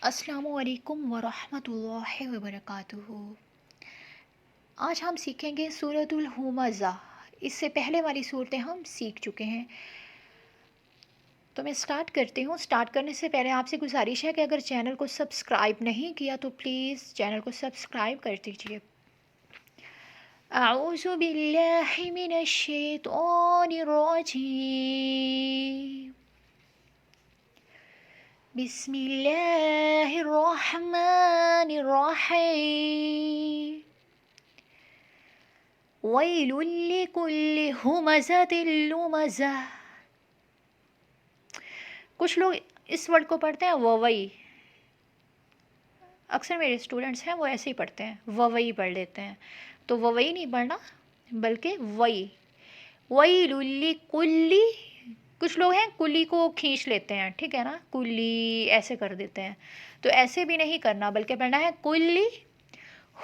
السلام علیکم ورحمۃ اللہ وبرکاتہ۔ آج ہم سیکھیں گے سورۃ الہمزہ۔ اس سے پہلے والی صورتیں ہم سیکھ چکے ہیں، تو میں سٹارٹ کرتی ہوں۔ سٹارٹ کرنے سے پہلے آپ سے گزارش ہے کہ اگر چینل کو سبسکرائب نہیں کیا تو پلیز چینل کو سبسکرائب کر دیجیے۔ اعوذ باللہ من الشیطان الرجیم، بسم اللہ الرحمن الرحیم، ویل لکل ہمزۃ لمزہ۔ کچھ لوگ اس ورڈ کو پڑھتے ہیں ووئی، اکثر میرے اسٹوڈنٹس ہیں وہ ایسے ہی پڑھتے ہیں، ووئی پڑھ لیتے ہیں، تو ووئی نہیں پڑھنا بلکہ وئی۔ ویل لکل، کچھ لوگ ہیں کلی کو کھینچ لیتے ہیں، ٹھیک ہے نا، کلی ایسے کر دیتے ہیں، تو ایسے بھی نہیں کرنا بلکہ پڑھنا ہے کلی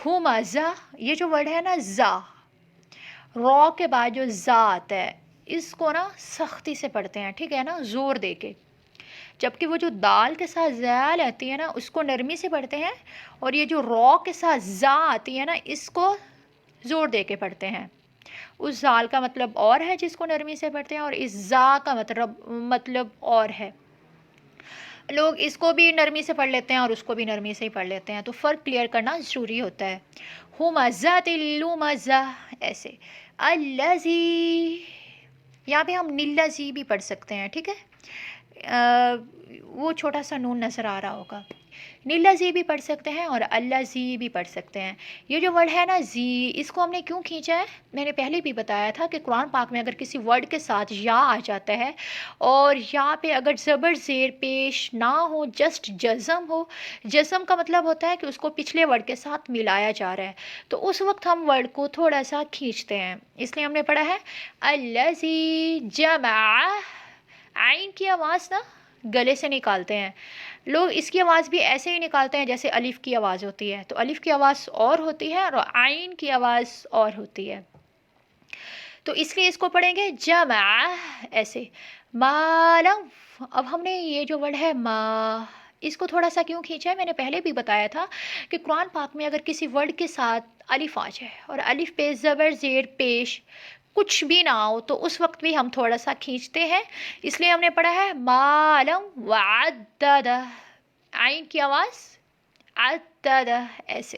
ہمزہ۔ یہ جو ورڈ ہے نا زا، را کے بعد جو زا آتا ہے اس کو نا سختی سے پڑھتے ہیں، ٹھیک ہے نا، زور دے کے، جبکہ وہ جو دال کے ساتھ زال آتی ہے نا اس کو نرمی سے پڑھتے ہیں، اور یہ جو را کے ساتھ زا آتی ہے نا اس کو زور دے کے پڑھتے ہیں۔ اس زال کا مطلب اور ہے جس کو نرمی سے پڑھتے ہیں، اور اس زا کا مطلب اور ہے۔ لوگ اس کو بھی نرمی سے پڑھ لیتے ہیں اور اس کو بھی نرمی سے ہی پڑھ لیتے ہیں، تو فرق کلیئر کرنا ضروری ہوتا ہے۔ ہمزۃ لمزہ، ایسے۔ الذی، یہاں پہ ہم نلذی بھی پڑھ سکتے ہیں، ٹھیک ہے، وہ چھوٹا سا نون نظر آ رہا ہوگا، نلذی بھی پڑھ سکتے ہیں اور الذی بھی پڑھ سکتے ہیں۔ یہ جو ورڈ ہے نا زی، اس کو ہم نے کیوں کھینچا ہے، میں نے پہلے بھی بتایا تھا کہ قرآن پاک میں اگر کسی ورڈ کے ساتھ یا آ جاتا ہے اور یہاں پہ اگر زبر زیر پیش نہ ہو، جسٹ جزم ہو، جزم کا مطلب ہوتا ہے کہ اس کو پچھلے ورڈ کے ساتھ ملایا جا رہا ہے، تو اس وقت ہم ورڈ کو تھوڑا سا کھینچتے ہیں، اس لیے ہم نے پڑھا ہے الذی جمع۔ عین کی آواز نا گلے سے نکالتے ہیں لوگ، اس کی آواز بھی ایسے ہی نکالتے ہیں جیسے الف کی آواز ہوتی ہے، تو الف کی آواز اور ہوتی ہے اور عین کی آواز اور ہوتی ہے، تو اس لیے اس کو پڑھیں گے جمع، ایسے۔ مالم، اب ہم نے یہ جو ورڈ ہے ما، اس کو تھوڑا سا کیوں کھینچا ہے، میں نے پہلے بھی بتایا تھا کہ قرآن پاک میں اگر کسی ورڈ کے ساتھ الف آ جائے اور الف پہ زبر زیر پیش کچھ بھی نہ ہو تو اس وقت بھی ہم تھوڑا سا کھینچتے ہیں، اس لیے ہم نے پڑھا ہے مالم وعدد، عین کی آواز عدد، ایسے۔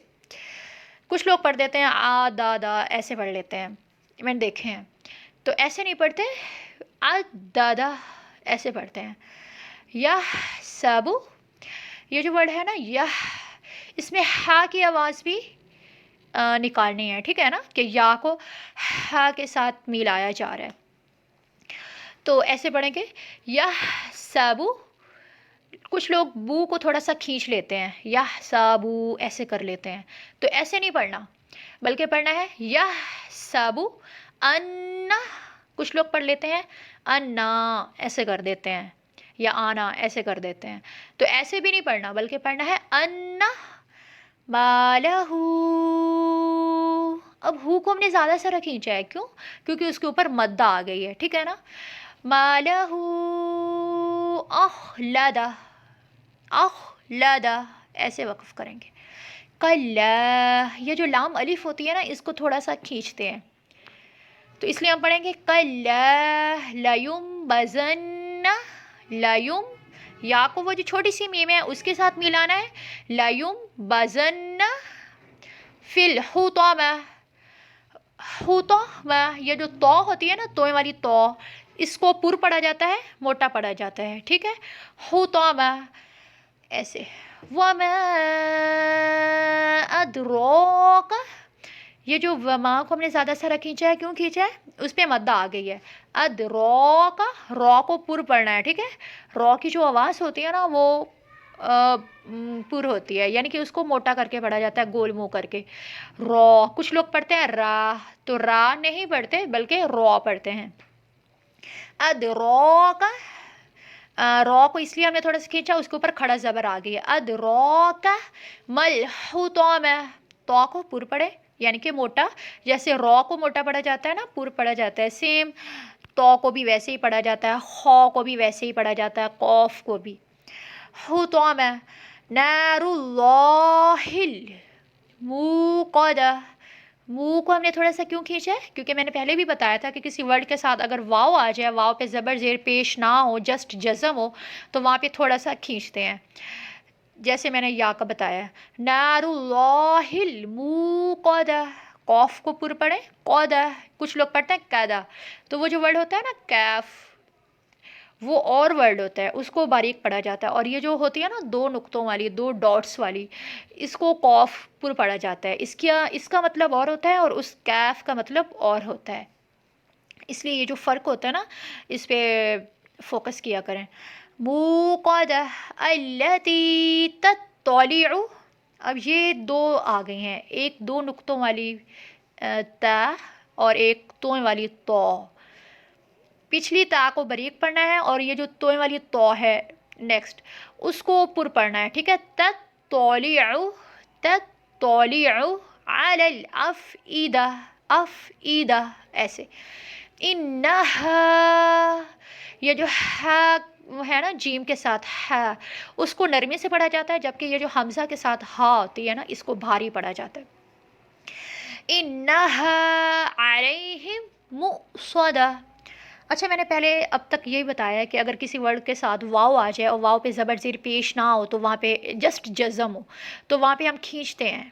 کچھ لوگ پڑھ دیتے ہیں آدادا، ایسے پڑھ لیتے ہیں، میں نے دیکھے ہیں، تو ایسے نہیں پڑھتے، عدد ایسے پڑھتے ہیں۔ یحسبو، یہ جو ورڈ ہے نا یہ، اس میں ہا کی آواز بھی نکالنی ہے، ٹھیک ہے نا، کہ یا کو ہا کے ساتھ ملایا جا رہا ہے، تو ایسے پڑھیں گے یحسبو۔ کچھ لوگ بو کو تھوڑا سا کھینچ لیتے ہیں، یحسبو ایسے کر لیتے ہیں، تو ایسے نہیں پڑھنا بلکہ پڑھنا ہے یحسبو ان، کچھ لوگ پڑھ لیتے ہیں انا ایسے کر دیتے ہیں، یا آنا ایسے کر دیتے ہیں، تو ایسے بھی نہیں پڑھنا بلکہ پڑھنا ہے ان مالہ۔ اب ہو کو ہم نے زیادہ سارا کھینچا ہے، کیوں؟ کیونکہ اس کے اوپر مدہ آ گئی ہے، ٹھیک ہے نا، مالہ اخلدہ، اخلدہ ایسے وقف کریں گے۔ کلا، یہ جو لام الف ہوتی ہے نا اس کو تھوڑا سا کھینچتے ہیں، تو اس لیے ہم پڑھیں گے کلا لیمبذن، لیم، یا کو وہ جو چھوٹی سی میم ہے اس کے ساتھ ملانا ہے، لیمبذن فی الحطمہ، حطمہ، یہ جو تو ہوتی ہے نا توئیں والی تو، اس کو پر پڑھا جاتا ہے، موٹا پڑھا جاتا ہے، ٹھیک ہے، حطمہ ایسے۔ وما ادراک، یہ جو وما کو ہم نے زیادہ سارا کھینچا ہے، کیوں کھینچا ہے، اس پہ مدہ آ گئی ہے، ادراک، را کو پر پڑھنا ہے، ٹھیک ہے، را کی جو آواز ہوتی ہے نا وہ پر ہوتی ہے، یعنی کہ اس کو موٹا کر کے پڑھا جاتا ہے، گول منہ کر کے، را، کچھ لوگ پڑھتے ہیں را، تو را نہیں پڑھتے بلکہ را پڑھتے ہیں۔ ادراک، را کو اس لیے ہم نے تھوڑا سا کھینچا، اس کے اوپر کھڑا زبر آ گئی ہے، ادراک مل حطمہ، تو کو پر پڑھے یعنی کہ موٹا، جیسے را کو موٹا پڑھا جاتا ہے نا، پر پڑھا جاتا ہے، سیم تو کو بھی ویسے ہی پڑھا جاتا ہے، خا کو بھی ویسے ہی پڑھا جاتا ہے، قوف کو بھی۔ حطمہ نار اللہ الموقدہ، منہ کو ہم نے تھوڑا سا کیوں کھینچا ہے؟ کیونکہ میں نے پہلے بھی بتایا تھا کہ کسی ورڈ کے ساتھ اگر واو آ جائے، واو پہ زبر زیر پیش نہ ہو، جسٹ جزم ہو، تو وہاں پہ تھوڑا سا کھینچتے ہیں، جیسے میں نے یا کا بتایا. نار اللہ الموقدہ، قوف کو پر پڑھیں قودہ، کچھ لوگ پڑھتے ہیں قیدا، تو وہ جو ورڈ ہوتا ہے نا کیف، وہ اور ورڈ ہوتا ہے، اس کو باریک پڑھا جاتا ہے. اور یہ جو ہوتی ہے نا دو نقطوں والی، دو ڈاٹس والی، اس کو قوف پر پڑھا جاتا ہے. اس کا مطلب اور ہوتا ہے اور اس کیف کا مطلب اور ہوتا ہے. اس لیے یہ جو فرق ہوتا ہے نا، اس پہ فوکس کیا کریں. موقدہ التی تطلع، اب یہ دو آ گئی ہیں، ایک دو نقطوں والی تا اور ایک توئیں والی تو. پچھلی تا کو باریک پڑھنا ہے اور یہ جو توئیں والی تو ہے نیکسٹ، اس کو پر پڑھنا ہے. ٹھیک ہے، تطلع، تطلع علی الافئدہ، افئدہ ایسے. انہا، یہ جو ہے نا جیم کے ساتھ ہے، اس کو نرمی سے پڑھا جاتا ہے، جبکہ یہ جو حمزہ کے ساتھ ہا ہوتی ہے نا، اس کو بھاری پڑھا جاتا ہے. انہا علیہم مؤصدہ. اچھا، میں نے پہلے اب تک یہی بتایا کہ اگر کسی ورڈ کے ساتھ واو آ جائے اور واو پہ زبر زیر پیش نہ ہو تو وہاں پہ جسٹ جزم ہو، تو وہاں پہ ہم کھینچتے ہیں.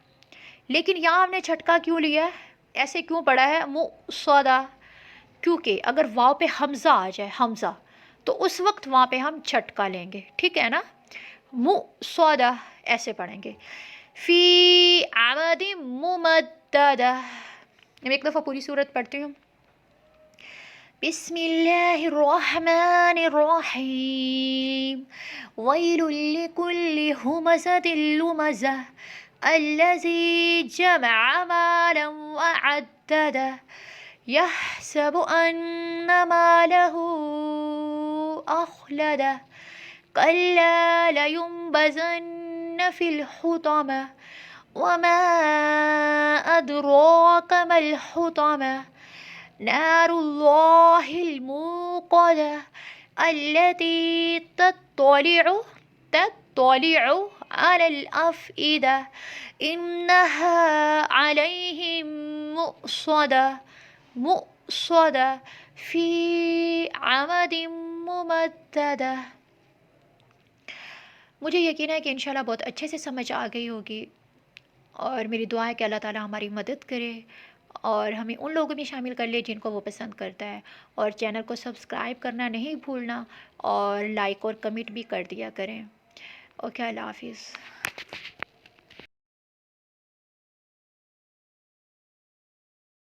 لیکن یہاں ہم نے جھٹکا کیوں لیا ہے، ایسے کیوں پڑھا ہے مؤصدہ؟ کیونکہ اگر واو پہ حمزہ آ جائے، حمزہ، تو اس وقت وہاں پہ ہم جھٹکا لیں گے. ٹھیک ہے نا، مؤصدہ ایسے پڑھیں گے. فی عمد ممددہ. میں ایک دفعہ پوری صورت پڑھتی ہوں. بسم اللہ الرحمن الرحیم. ویل لکل ہمزۃ لمزہ الذی جمع مالا وعددہ یحسب ان مالہ اخلدہ کلا لینبذن فی الحطمہ وما ادراک ما الحطمہ نار اللہ الموقدہ التی تطلع علی الافئدہ انہا علیہم مؤصدہ، مؤصدہ فی عمد ممددہ. مجھے یقین ہے کہ انشاءاللہ بہت اچھے سے سمجھ آ گئی ہوگی، اور میری دعا ہے کہ اللہ تعالیٰ ہماری مدد کرے اور ہمیں ان لوگوں میں شامل کر لے جن کو وہ پسند کرتا ہے. اور چینل کو سبسکرائب کرنا نہیں بھولنا، اور لائک اور کمنٹ بھی کر دیا کریں. اوکے، اللہ حافظ.